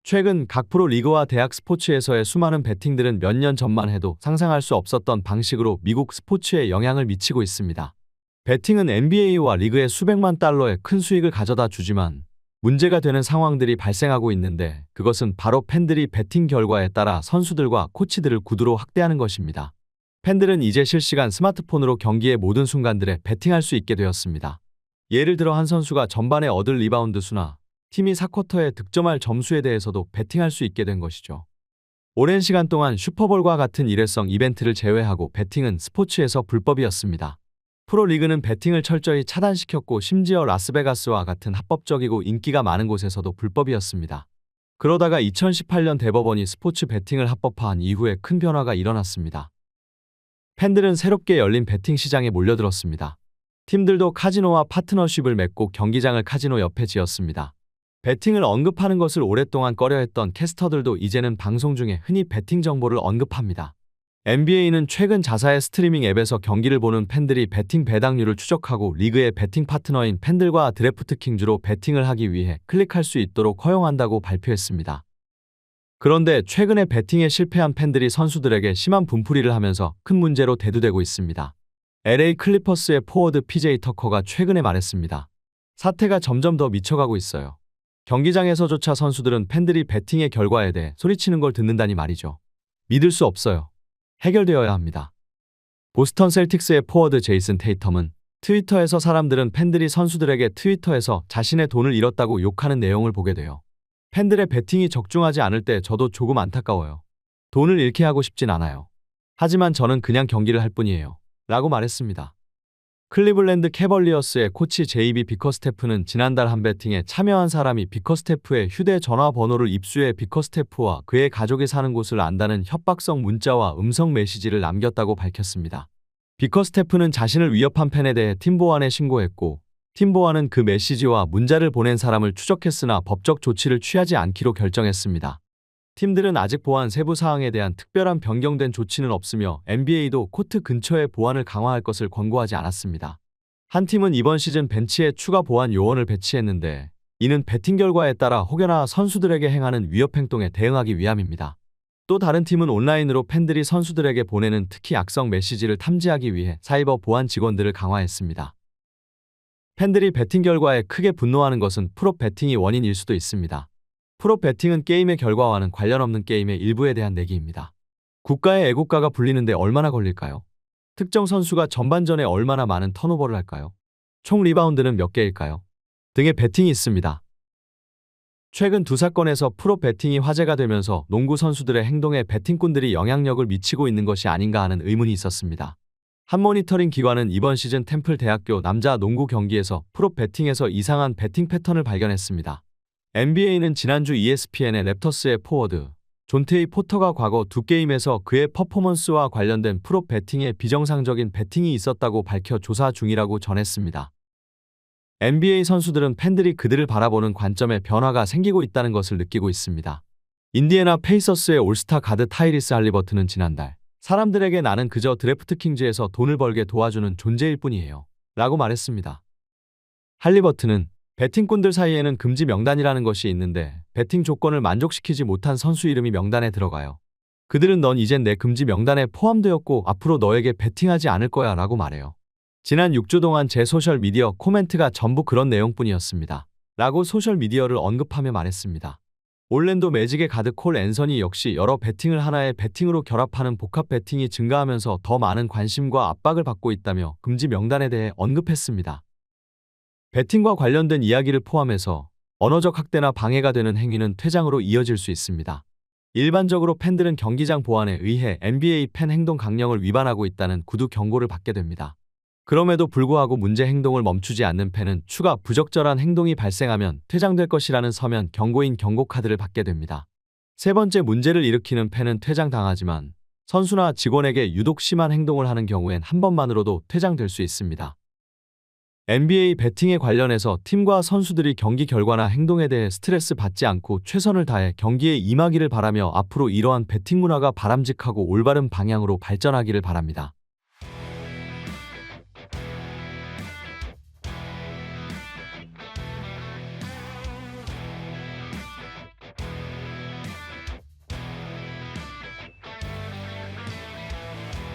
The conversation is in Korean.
최근 각 프로 리그와 대학 스포츠에서의 수많은 베팅들은 몇 년 전만 해도 상상할 수 없었던 방식으로 미국 스포츠에 영향을 미치고 있습니다. 베팅은 NBA와 리그에 수백만 달러의 큰 수익을 가져다 주지만 문제가 되는 상황들이 발생하고 있는데, 그것은 바로 팬들이 베팅 결과에 따라 선수들과 코치들을 구두로 학대하는 것입니다. 팬들은 이제 실시간 스마트폰으로 경기의 모든 순간들에 베팅할 수 있게 되었습니다. 예를 들어 한 선수가 전반에 얻을 리바운드 수나 팀이 4쿼터에 득점할 점수에 대해서도 베팅할 수 있게 된 것이죠. 오랜 시간 동안 슈퍼볼과 같은 일회성 이벤트를 제외하고 베팅은 스포츠에서 불법이었습니다. 프로리그는 베팅을 철저히 차단시켰고, 심지어 라스베가스와 같은 합법적이고 인기가 많은 곳에서도 불법이었습니다. 그러다가 2018년 대법원이 스포츠 베팅을 합법화한 이후에 큰 변화가 일어났습니다. 팬들은 새롭게 열린 베팅 시장에 몰려들었습니다. 팀들도 카지노와 파트너십을 맺고 경기장을 카지노 옆에 지었습니다. 베팅을 언급하는 것을 오랫동안 꺼려했던 캐스터들도 이제는 방송 중에 흔히 베팅 정보를 언급합니다. NBA는 최근 자사의 스트리밍 앱에서 경기를 보는 팬들이 베팅 배당률을 추적하고 리그의 베팅 파트너인 팬들과 드래프트킹주로 베팅을 하기 위해 클릭할 수 있도록 허용한다고 발표했습니다. 그런데 최근에 베팅에 실패한 팬들이 선수들에게 심한 분풀이를 하면서 큰 문제로 대두되고 있습니다. LA 클리퍼스의 포워드 PJ 터커가 최근에 말했습니다. 사태가 점점 더 미쳐가고 있어요. 경기장에서조차 선수들은 팬들이 베팅의 결과에 대해 소리치는 걸 듣는다니 말이죠. 믿을 수 없어요. 해결되어야 합니다. 보스턴 셀틱스의 포워드 제이슨 테이텀은 트위터에서 사람들은 팬들이 선수들에게 트위터에서 자신의 돈을 잃었다고 욕하는 내용을 보게 돼요. 팬들의 베팅이 적중하지 않을 때 저도 조금 안타까워요. 돈을 잃게 하고 싶진 않아요. 하지만 저는 그냥 경기를 할 뿐이에요. 라고 말했습니다. 클리블랜드 캐벌리어스의 코치 JB 비커스테프는 지난달 한 베팅에 참여한 사람이 비커스테프의 휴대전화번호를 입수해 비커스테프와 그의 가족이 사는 곳을 안다는 협박성 문자와 음성 메시지를 남겼다고 밝혔습니다. 비커스테프는 자신을 위협한 팬에 대해 팀보안에 신고했고, 팀보안은 그 메시지와 문자를 보낸 사람을 추적했으나 법적 조치를 취하지 않기로 결정했습니다. 팀들은 아직 보안 세부 사항에 대한 특별한 변경된 조치는 없으며 NBA도 코트 근처의 보안을 강화할 것을 권고하지 않았습니다. 한 팀은 이번 시즌 벤치에 추가 보안 요원을 배치했는데, 이는 베팅 결과에 따라 혹여나 선수들에게 행하는 위협 행동에 대응하기 위함입니다. 또 다른 팀은 온라인으로 팬들이 선수들에게 보내는 특히 악성 메시지를 탐지하기 위해 사이버 보안 직원들을 강화했습니다. 팬들이 베팅 결과에 크게 분노하는 것은 프롭 베팅이 원인일 수도 있습니다. 프롭 베팅은 게임의 결과와는 관련 없는 게임의 일부에 대한 내기입니다. 국가의 애국가가 불리는데 얼마나 걸릴까요? 특정 선수가 전반전에 얼마나 많은 턴오버를 할까요? 총 리바운드는 몇 개일까요? 등의 베팅이 있습니다. 최근 두 사건에서 프롭 베팅이 화제가 되면서 농구 선수들의 행동에 베팅꾼들이 영향력을 미치고 있는 것이 아닌가 하는 의문이 있었습니다. 한 모니터링 기관은 이번 시즌 템플 대학교 남자 농구 경기에서 프롭 베팅에서 이상한 베팅 패턴을 발견했습니다. NBA는 지난주 ESPN의 랩터스의 포워드 존테이 포터가 과거 두 게임에서 그의 퍼포먼스와 관련된 프롭 베팅에 비정상적인 베팅이 있었다고 밝혀 조사 중이라고 전했습니다. NBA 선수들은 팬들이 그들을 바라보는 관점에 변화가 생기고 있다는 것을 느끼고 있습니다. 인디애나 페이서스의 올스타 가드 타이리스 할리버튼은 지난달 사람들에게 나는 그저 드래프트 킹즈에서 돈을 벌게 도와주는 존재일 뿐이에요. 라고 말했습니다. 할리버튼은 베팅꾼들 사이에는 금지 명단이라는 것이 있는데 베팅 조건을 만족시키지 못한 선수 이름이 명단에 들어가요. 그들은 넌 이젠 내 금지 명단에 포함되었고 앞으로 너에게 베팅하지 않을 거야 라고 말해요. 지난 6주 동안 제 소셜미디어 코멘트가 전부 그런 내용뿐이었습니다. 라고 소셜미디어를 언급하며 말했습니다. 올랜도 매직의 가드 콜 앤서니 역시 여러 베팅을 하나의 베팅으로 결합하는 복합 베팅이 증가하면서 더 많은 관심과 압박을 받고 있다며 금지 명단에 대해 언급했습니다. 베팅과 관련된 이야기를 포함해서 언어적 학대나 방해가 되는 행위는 퇴장으로 이어질 수 있습니다. 일반적으로 팬들은 경기장 보안에 의해 NBA 팬 행동 강령을 위반하고 있다는 구두 경고를 받게 됩니다. 그럼에도 불구하고 문제 행동을 멈추지 않는 팬은 추가 부적절한 행동이 발생하면 퇴장될 것이라는 서면 경고인 경고 카드를 받게 됩니다. 세 번째 문제를 일으키는 팬은 퇴장당하지만 선수나 직원에게 유독 심한 행동을 하는 경우엔 한 번만으로도 퇴장될 수 있습니다. NBA 베팅에 관련해서 팀과 선수들이 경기 결과나 행동에 대해 스트레스 받지 않고 최선을 다해 경기에 임하기를 바라며 앞으로 이러한 베팅 문화가 바람직하고 올바른 방향으로 발전하기를 바랍니다.